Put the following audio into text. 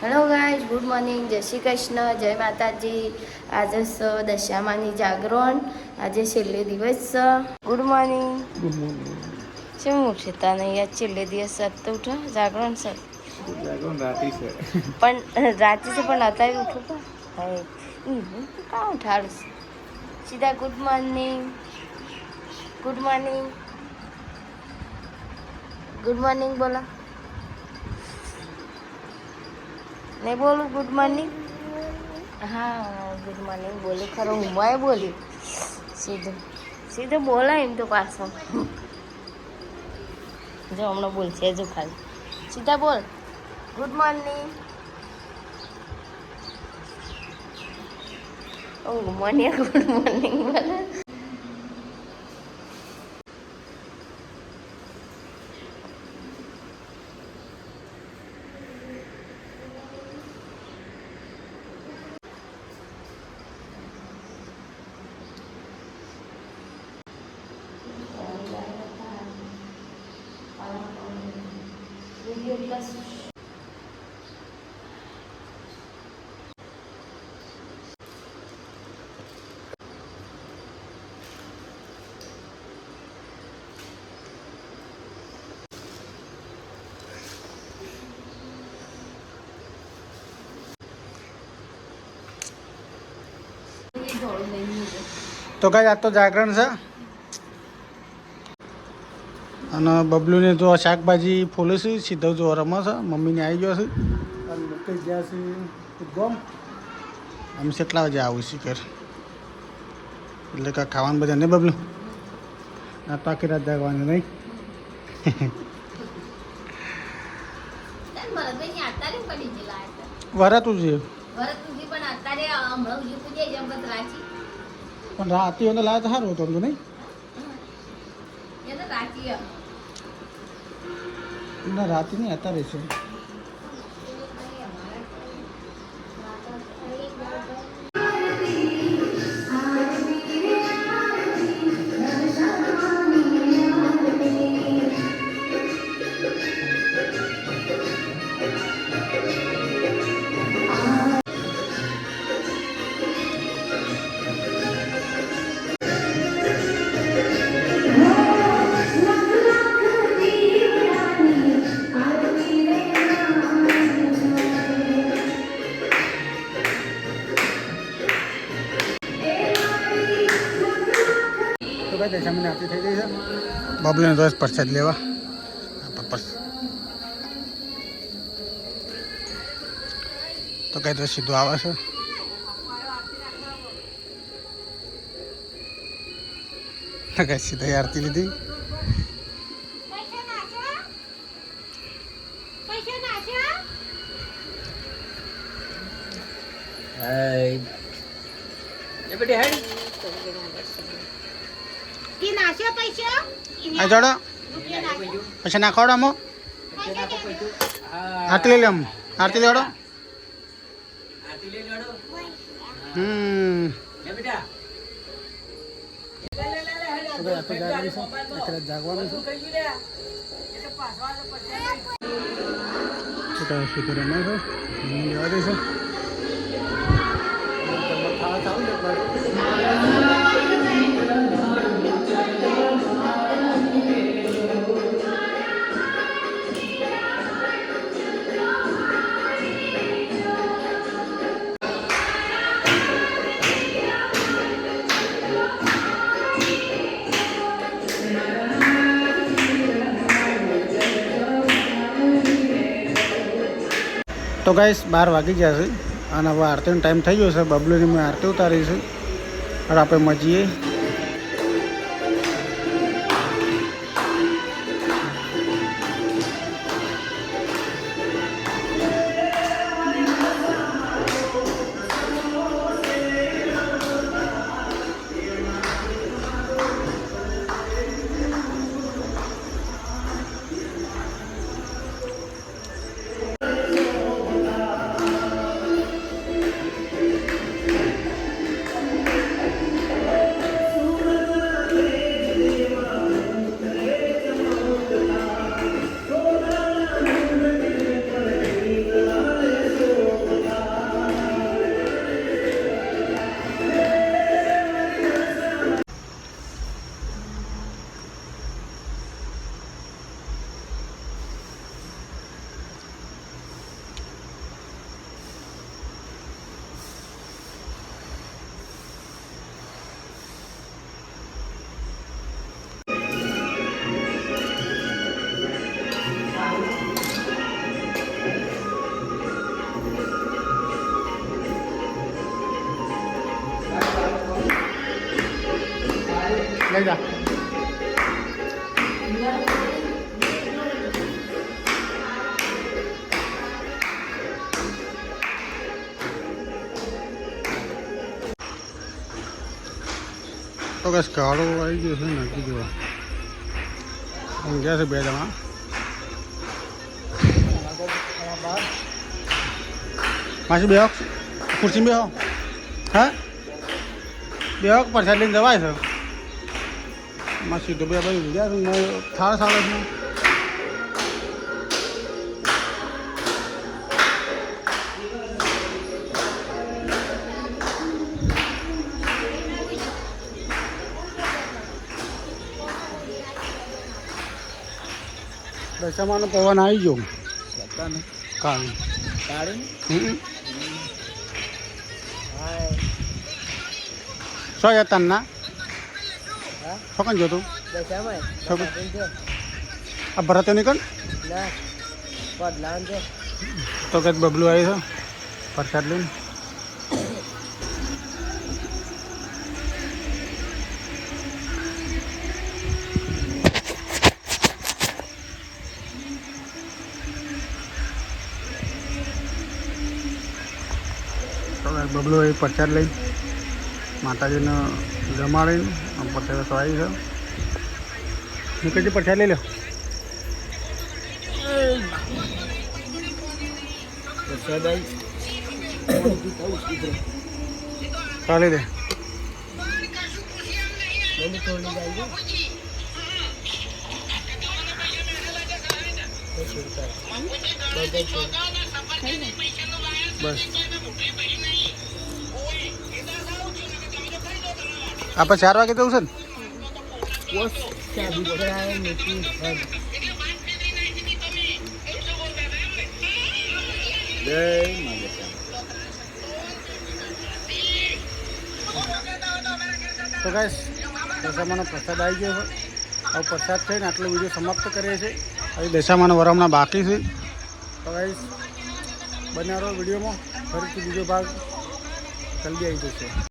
Hello guys, good morning, જય શ્રી કૃષ્ણ, જય માતાજી. આજે દશામાની જાગરણ, આજે છેલ્લે દિવસ છે. Good morning. Good morning. શું ઉઠતા નહીં યાર? છેલ્લે દિવસ તો ઉઠો, જાગરણ છે. જાગરણ રાતી છે પણ રાતે છે, પણ અત્યારે ઉઠો તો કાં ઉઠાડું? સીધા good morning, good morning, good morning બોલો. નહીં બોલું ગુડ મોર્નિંગ? હા, ગુડ મોર્નિંગ બોલું ખરો. હું બોલ્યું સીધું સીધું બોલાય એમ તો પાછો. જો હમણાં બોલશે જો ખાલી સીધા બોલ ગુડ મોર્નિંગ. મને ગુડ મોર્નિંગ બોલે. તો કાંઈ આજ તો જાગરણ છે અને બબલુને તો શાકભાજી ફોલે છે, સીધો જો રમે છે, મમ્મીને આવી ગયો છે અને મુકેશ ગયા છે ગોમ. આમ કેટલા વાગે આવું શીખર એટલે કાંઈ ખાવાનું બધા નહીં બબલું? આ તો આખી રાત જાગવાનું નહીં? વરાતું છે પણ રાતી એને લાવે તો સારું હતું તો નહીં? ના રાતી નહીં, અત્યારે છે. દશામાની આરતી થઈ ગઈ છે. બબલુને રોજ પ્રસાદ લેવા તો કઈ તો સીધું આવે છે કઈ સીધા આરતી લીધી. આ જોડો પછી નાખોડો અમો આરતી લઈ લે. આરતી લેવડો. જાગવાનું છે સીધું રમે છે, લેવા દે છે. તો ગાઈસ 12 વાગી ગયા છે અને હવે આરતીનો ટાઈમ થઈ ગયો છે. બબલુની મેં આરતી ઉતારી છે. હવે આપણે મજીએ. લઈ જા તો બસ કાળો આવી ગયો છે નક્કી જોવા ઊંઘ્યા છે બે જણા માસી બેહો ખુરશી બેહો હા બેહો પ્રસાદ લઈને જવાય છે માસી તો બે ભાઈ ઊંઘ્યા છે થાળ સાડે છે દશામાનો પવન આવી ગયો કાળ શું જતા ના શું કન જોતું આ ભરત નીકળ તો કદ બબલું આવી છે પ્રસાદ લઈને બબલો એ પ્રસાદ લઈ માતાજીને જમાડીને પ્રસાદ સવાઈ છે નીકળજી પ્રસાદ લઈ લો ચાલી દે બસ આપણે 4 વાગે જવું છે ને તો ગાઈસ દશામાનો પ્રસાદ આવી ગયો છે હવે પ્રસાદ થઈને આટલો વિડીયો સમાપ્ત કરીએ છીએ હવે દશામાનો વરમણા બાકી છે તો ગાઈસ બનારો વિડીયોમાં ફરીથી બીજો ભાગ જલ્દી આવી જશે